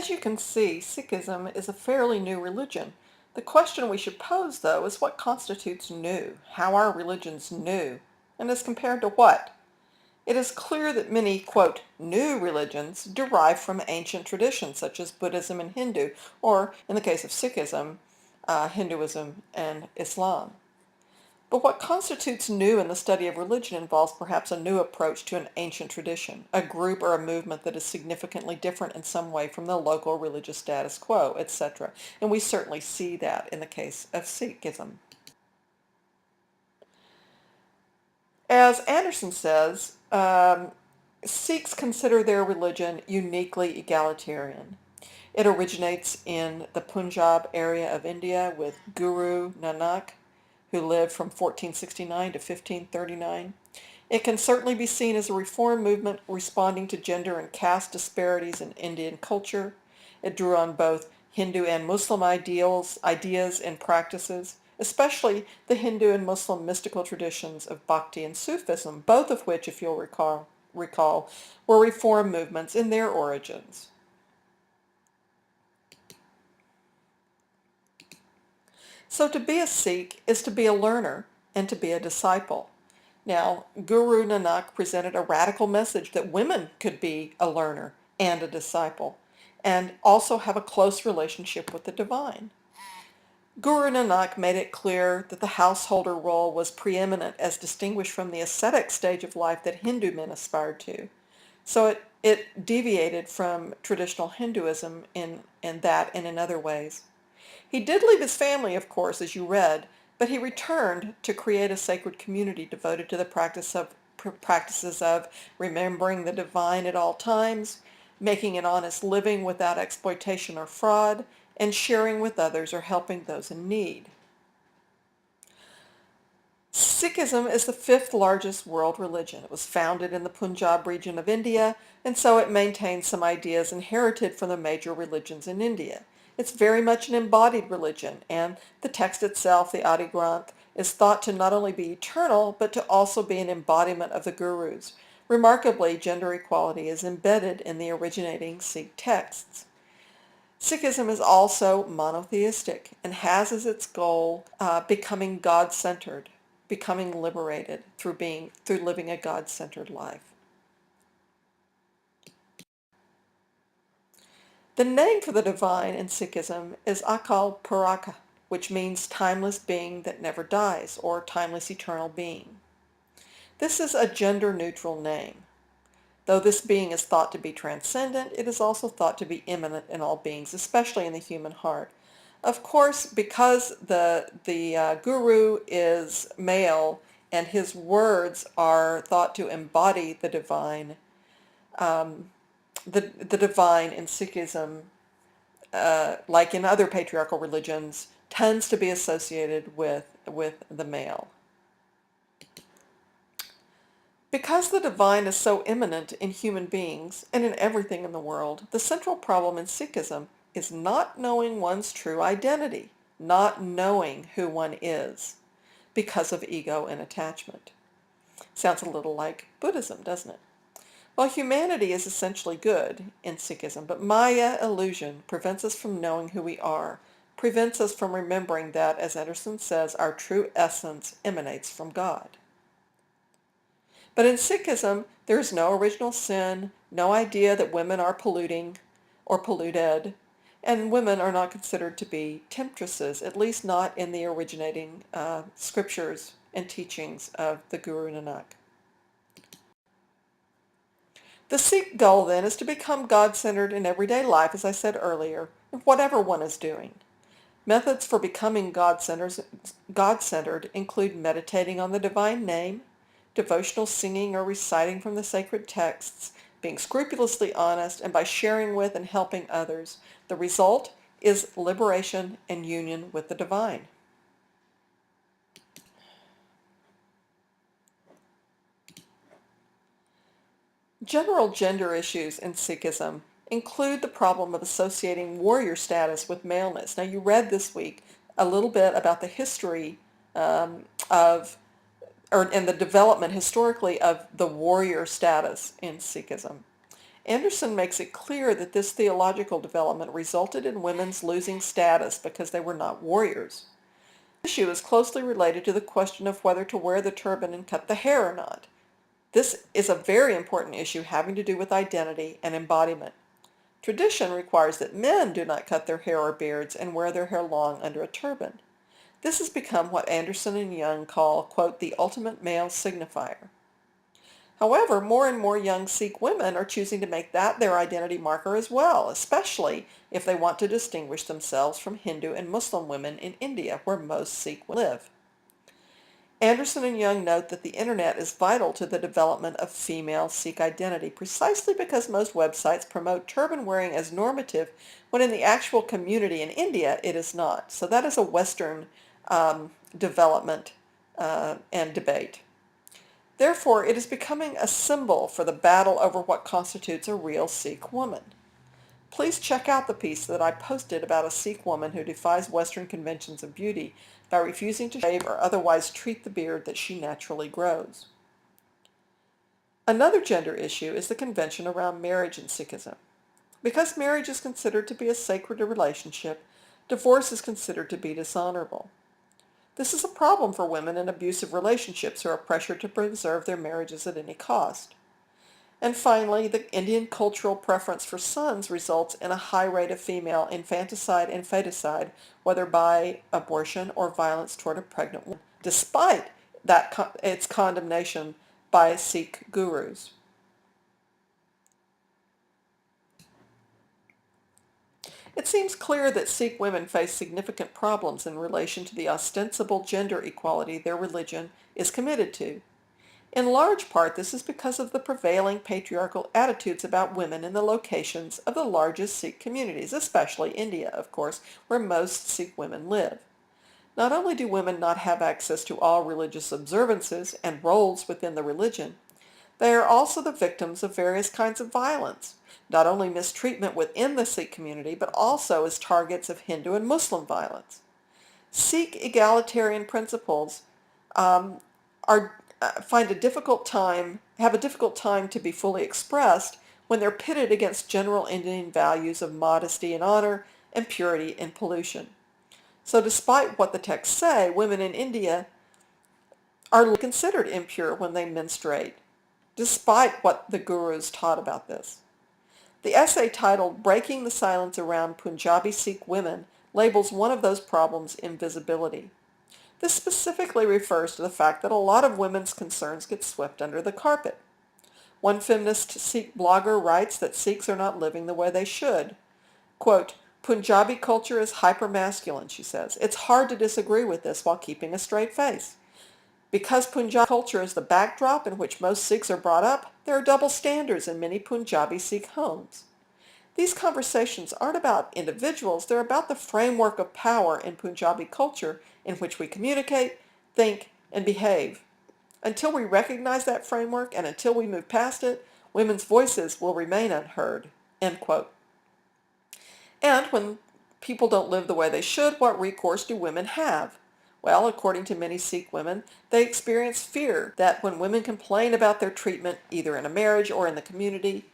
As you can see, Sikhism is a fairly new religion. The question we should pose, though, is what constitutes new? How are religions new? And as compared to what? It is clear that many, quote, new religions derive from ancient traditions such as Buddhism and Hindu, or in the case of Sikhism, Hinduism and Islam. But what constitutes new in the study of religion involves perhaps a new approach to an ancient tradition, a group or a movement that is significantly different in some way from the local religious status quo, etc. And we certainly see that in the case of Sikhism. As Anderson says, Sikhs consider their religion uniquely egalitarian. It originates in the Punjab area of India with Guru Nanak, who lived from 1469 to 1539. It can certainly be seen as a reform movement responding to gender and caste disparities in Indian culture. It drew on both Hindu and Muslim ideas and practices, especially the Hindu and Muslim mystical traditions of Bhakti and Sufism, both of which, if you'll recall, were reform movements in their origins. So to be a Sikh is to be a learner and to be a disciple. Now, Guru Nanak presented a radical message that women could be a learner and a disciple, and also have a close relationship with the divine. Guru Nanak made it clear that the householder role was preeminent as distinguished from the ascetic stage of life that Hindu men aspired to. So it deviated from traditional Hinduism in that and in other ways. He did leave his family, of course, as you read, but he returned to create a sacred community devoted to the practices of remembering the divine at all times, making an honest living without exploitation or fraud, and sharing with others or helping those in need. Sikhism is the fifth largest world religion. It was founded in the Punjab region of India, and so it maintains some ideas inherited from the major religions in India. It's very much an embodied religion, and the text itself, the Adi Granth, is thought to not only be eternal, but to also be an embodiment of the gurus. Remarkably, gender equality is embedded in the originating Sikh texts. Sikhism is also monotheistic and has as its goal becoming God-centered, becoming liberated through living a God-centered life. The name for the divine in Sikhism is Akal Puraka, which means timeless being that never dies, or timeless eternal being. This is a gender-neutral name. Though this being is thought to be transcendent, it is also thought to be immanent in all beings, especially in the human heart. Of course, because the guru is male and his words are thought to embody the divine, the divine in Sikhism, like in other patriarchal religions, tends to be associated with the male. Because the divine is so immanent in human beings and in everything in the world, the central problem in Sikhism is not knowing one's true identity, not knowing who one is, because of ego and attachment. Sounds a little like Buddhism, doesn't it? Well, humanity is essentially good in Sikhism, but Maya illusion prevents us from knowing who we are, prevents us from remembering that, as Anderson says, our true essence emanates from God. But in Sikhism, there is no original sin, no idea that women are polluting or polluted, and women are not considered to be temptresses, at least not in the originating scriptures and teachings of the Guru Nanak. The Sikh goal, then, is to become God-centered in everyday life, as I said earlier, in whatever one is doing. Methods for becoming God-centered include meditating on the divine name, devotional singing or reciting from the sacred texts, being scrupulously honest, and by sharing with and helping others. The result is liberation and union with the divine. General gender issues in Sikhism include the problem of associating warrior status with maleness. Now, you read this week a little bit about the history and the development historically of the warrior status in Sikhism. Anderson makes it clear that this theological development resulted in women's losing status because they were not warriors. The issue is closely related to the question of whether to wear the turban and cut the hair or not. This is a very important issue having to do with identity and embodiment. Tradition requires that men do not cut their hair or beards and wear their hair long under a turban. This has become what Anderson and Young call, quote, the ultimate male signifier. However, more and more young Sikh women are choosing to make that their identity marker as well, especially if they want to distinguish themselves from Hindu and Muslim women in India, where most Sikh women live. Anderson and Young note that the internet is vital to the development of female Sikh identity precisely because most websites promote turban wearing as normative when in the actual community in India it is not. So that is a Western development and debate. Therefore, it is becoming a symbol for the battle over what constitutes a real Sikh woman. Please check out the piece that I posted about a Sikh woman who defies Western conventions of beauty by refusing to shave or otherwise treat the beard that she naturally grows. Another gender issue is the convention around marriage in Sikhism. Because marriage is considered to be a sacred relationship, divorce is considered to be dishonorable. This is a problem for women in abusive relationships who are pressured to preserve their marriages at any cost. And finally, the Indian cultural preference for sons results in a high rate of female infanticide and feticide, whether by abortion or violence toward a pregnant woman, despite its condemnation by Sikh gurus. It seems clear that Sikh women face significant problems in relation to the ostensible gender equality their religion is committed to. In large part, this is because of the prevailing patriarchal attitudes about women in the locations of the largest Sikh communities, especially India, of course, where most Sikh women live. Not only do women not have access to all religious observances and roles within the religion, they are also the victims of various kinds of violence, not only mistreatment within the Sikh community, but also as targets of Hindu and Muslim violence. Sikh egalitarian principles are have a difficult time to be fully expressed when they're pitted against general Indian values of modesty and honor and purity and pollution. So despite what the texts say, women in India are considered impure when they menstruate, despite what the gurus taught about this. The essay titled Breaking the Silence Around Punjabi Sikh Women labels one of those problems invisibility. This specifically refers to the fact that a lot of women's concerns get swept under the carpet. One feminist Sikh blogger writes that Sikhs are not living the way they should. Quote, Punjabi culture is hyper-masculine, she says. It's hard to disagree with this while keeping a straight face. Because Punjabi culture is the backdrop in which most Sikhs are brought up, there are double standards in many Punjabi Sikh homes. These conversations aren't about individuals, they're about the framework of power in Punjabi culture in which we communicate, think, and behave. Until we recognize that framework and until we move past it, women's voices will remain unheard. End quote. And when people don't live the way they should, what recourse do women have? Well, according to many Sikh women, they experience fear that when women complain about their treatment, either in a marriage or in the community,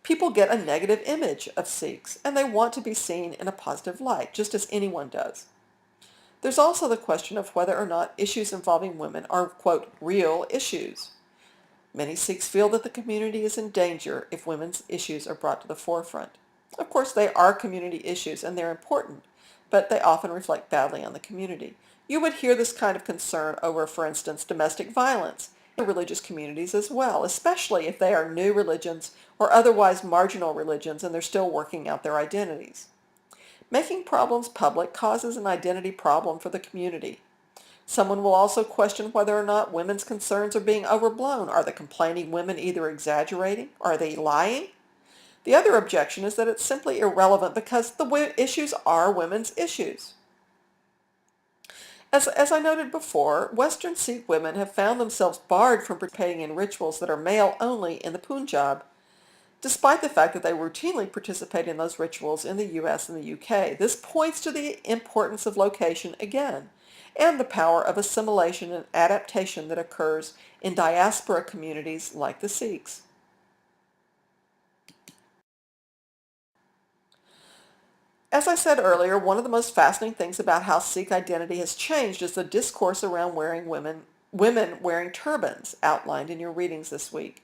people get a negative image of Sikhs, and they want to be seen in a positive light, just as anyone does. There's also the question of whether or not issues involving women are, quote, real issues. Many Sikhs feel that the community is in danger if women's issues are brought to the forefront. Of course, they are community issues, and they're important, but they often reflect badly on the community. You would hear this kind of concern over, for instance, domestic violence in religious communities as well, especially if they are new religions or otherwise marginal religions and they're still working out their identities. Making problems public causes an identity problem for the community. Someone will also question whether or not women's concerns are being overblown. Are the complaining women either exaggerating? Are they lying? The other objection is that it's simply irrelevant because the issues are women's issues. As I noted before, Western Sikh women have found themselves barred from participating in rituals that are male only in the Punjab, despite the fact that they routinely participate in those rituals in the US and the UK. This points to the importance of location again, and the power of assimilation and adaptation that occurs in diaspora communities like the Sikhs. As I said earlier, one of the most fascinating things about how Sikh identity has changed is the discourse around women wearing turbans outlined in your readings this week.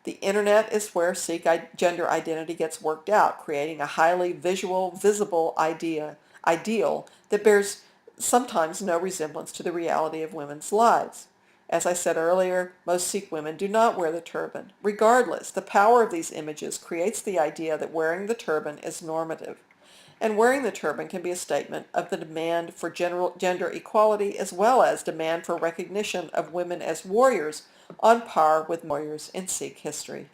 The internet is where Sikh gender identity gets worked out, creating a highly visual, visible ideal that bears sometimes no resemblance to the reality of women's lives. As I said earlier, most Sikh women do not wear the turban. Regardless, the power of these images creates the idea that wearing the turban is normative. And wearing the turban can be a statement of the demand for gender equality as well as demand for recognition of women as warriors on par with warriors in Sikh history.